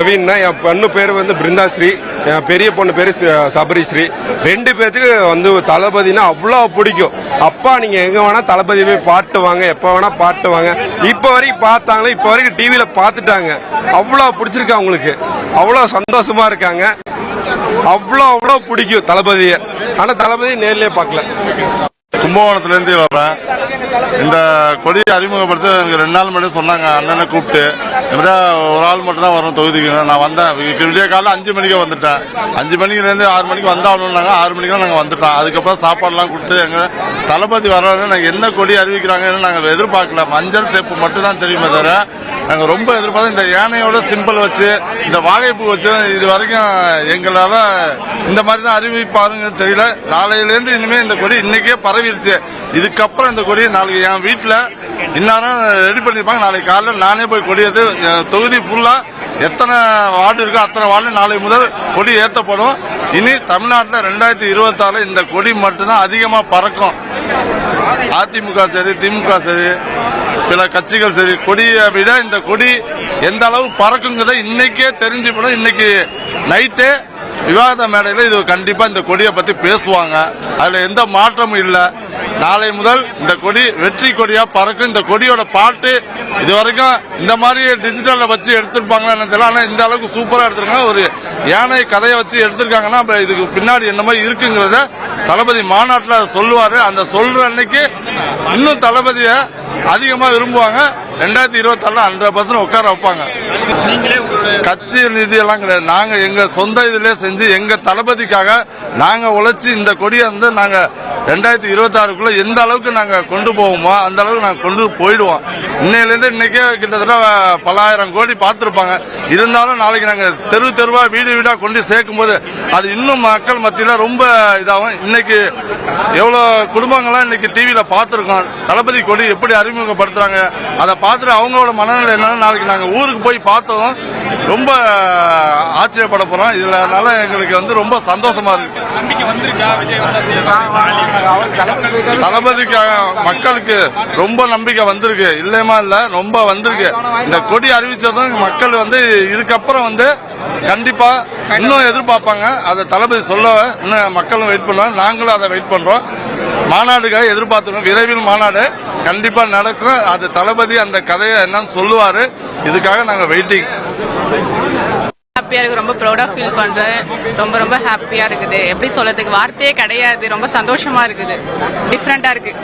நவீன்னா என் பொண்ணு பேர் பிருந்தாஸ்ரீ, என் பெரிய பொண்ணு பேரு சபரிஸ்ரீ. ரெண்டு பேருக்கு தளபதினா அவ்வளோ பிடிக்கும். அப்பா நீங்க எங்க வேணா தளபதி போய் பாட்டுவாங்க, எப்ப வேணா பாட்டுவாங்க. இப்ப வரைக்கும் பார்த்தாங்களே, இப்ப வரைக்கும் டிவியில பாத்துட்டாங்க. அவ்வளோ பிடிச்சிருக்கு அவங்களுக்கு, அவ்வளோ சந்தோஷமா இருக்காங்க. அவ்வளோ பிடிக்கும் தளபதியை. ஆனா தளபதி நேர்லயே பார்க்கல. கும்பகோணத்துலேருந்து வரேன். இந்த கொடியை அறிமுகப்படுத்த எனக்கு 2 நாள் முன்னாடி சொன்னாங்க, அண்ணனை கூப்பிட்டு. ஒரு ஆள் மட்டும் தான் வரும் தொகுதிக்கு. நான் வந்தேன், விடிய காலையில் 5 மணிக்கு வந்துட்டேன். 5 மணிக்குலேருந்து 6 மணிக்கு வந்தாகணும்னாங்க. 6 மணிக்கு நாங்கள் வந்துட்டோம். அதுக்கப்புறம் சாப்பாடுலாம் கொடுத்து எங்கள் தளபதி வர்றாரு. நாங்கள் என்ன கொடி அறிவிக்கிறாங்கன்னு நாங்கள் எதிர்பார்க்கல. மஞ்சள் சேப்பு மட்டும் தான் தெரியுமே தவிர நாங்கள் ரொம்ப எதிர்பார்த்தோம். இந்த யானையோட சிம்பிள் வச்சு, இந்த வாகைப்பூ வச்சு இது வரைக்கும் எங்களால் இந்த மாதிரி தான் அறிவிப்பாருங்க தெரியல. நாளையிலேருந்து இனிமேல் இந்த கொடி இன்னைக்கே பரவிடுச்சு. இதுக்கப்புறம் இந்த கொடி நாளைக்கு என் வீட்டில் இந்நேரம் ரெடி பண்ணியிருப்பாங்க. நாளைக்கு காலையில் நானே போய் கொடி ஏற்று தொகுதி ஃபுல்லாக எத்தனை வார்டு இருக்கோ அத்தனை வார்டு நாளை முதல் கொடி ஏற்றப்படும். இனி தமிழ்நாட்டில் 2026 இந்த கொடி மட்டும்தான் அதிகமாக பறக்கும். அதிமுக சரி, திமுக சரி, சில கட்சிகள் சரி, கொடியை விட இந்த கொடி எந்த அளவு பறக்குங்கிறத இன்னைக்கே தெரிஞ்சுக்கணும். இன்னைக்கு நைட்டே விவாத மேடையில் இது கண்டிப்பா இந்த கொடியை பத்தி பேசுவாங்க. அதுல எந்த மாற்றமும் இல்லை. நாளை முதல் இந்த கொடி வெற்றி கொடியா பறக்கும். இந்த கொடியோட பாட்டு இது வரைக்கும் இந்த மாதிரி டிஜிட்டல்ல வச்சு எடுத்திருப்பாங்களா தெரியல. ஆனா இந்த அளவுக்கு சூப்பரா எடுத்திருக்காங்க. ஒரு யானை கதையை வச்சு எடுத்திருக்காங்கன்னா இதுக்கு பின்னாடி என்ன மாதிரி இருக்குங்கிறத தளபதி மாநாட்டில் சொல்லுவாரு. அந்த சொல்ற அன்னைக்கு இன்னும் தளபதியை அதிகமா விரும்புவாங்க. 2026 100% உட்கார வைப்பாங்க. கட்சி நிதி எல்லாம் கிடையாது. நாங்க எங்க சொந்த இதுல செஞ்சு எங்க தளபதிக்காக நாங்க உழைச்சி இந்த கொடியை நாங்க 2026க்குள்ள எந்த அளவுக்கு நாங்க கொண்டு போவோமோ அந்த அளவுக்கு நாங்க கொண்டு போயிடுவோம். இன்னையிலேருந்து இன்னைக்கே கிட்டத்தட்ட பல ஆயிரம் கோடி பார்த்திருப்பாங்க. இருந்தாலும் நாளைக்கு நாங்க தெரு தெருவா வீடு வீடா கொண்டு சேர்க்கும் போது அது இன்னும் மக்கள் மத்தியில ரொம்ப இதாகும். இன்னைக்கு எவ்வளவு குடும்பங்கள்லாம் இன்னைக்கு டிவியில பார்த்திருக்கோம். தளபதி கொடி எப்படி அறிமுகப்படுத்துறாங்க அதை பார்த்துட்டு அவங்களோட மனநிலை என்னன்னு நாளைக்கு நாங்க ஊருக்கு போய் பார்த்தோம். ரொம்ப ஆச்சரியப்பட போறோம். இதனால எங்களுக்கு ரொம்ப சந்தோஷமா இருக்கு. தளபதிக்காக மக்களுக்கு ரொம்ப நம்பிக்கை வந்திருக்கு. இல்லையமா இல்ல, ரொம்ப வந்திருக்கு. இந்த கொடி அறிவிச்சதும் மக்கள் இதுக்கப்புறம் கண்டிப்பா இன்னும் எதிர்பார்ப்பாங்க. அதை தளபதி சொல்ல இன்னும் மக்களும் வெயிட் பண்ணுவாங்க. நாங்களும் அதை வெயிட் பண்றோம். மாநாடுக்காக எதிர்பார்த்துக்கணும். விரைவில் மாநாடு கண்டிப்பா நடக்கும். அது தளபதி அந்த கதையை என்னன்னு சொல்லுவாரு. இதுக்காக நாங்க வெயிட்டிங். ஹாப்பியா இருக்கு. ரொம்ப ப்ரௌடா ஃபீல் பண்றேன். ரொம்ப ஹாப்பியா இருக்குது. எப்படி சொல்றதுக்கு வார்த்தையே கிடையாது. ரொம்ப சந்தோஷமா இருக்குது. டிஃப்ரெண்டா இருக்கு.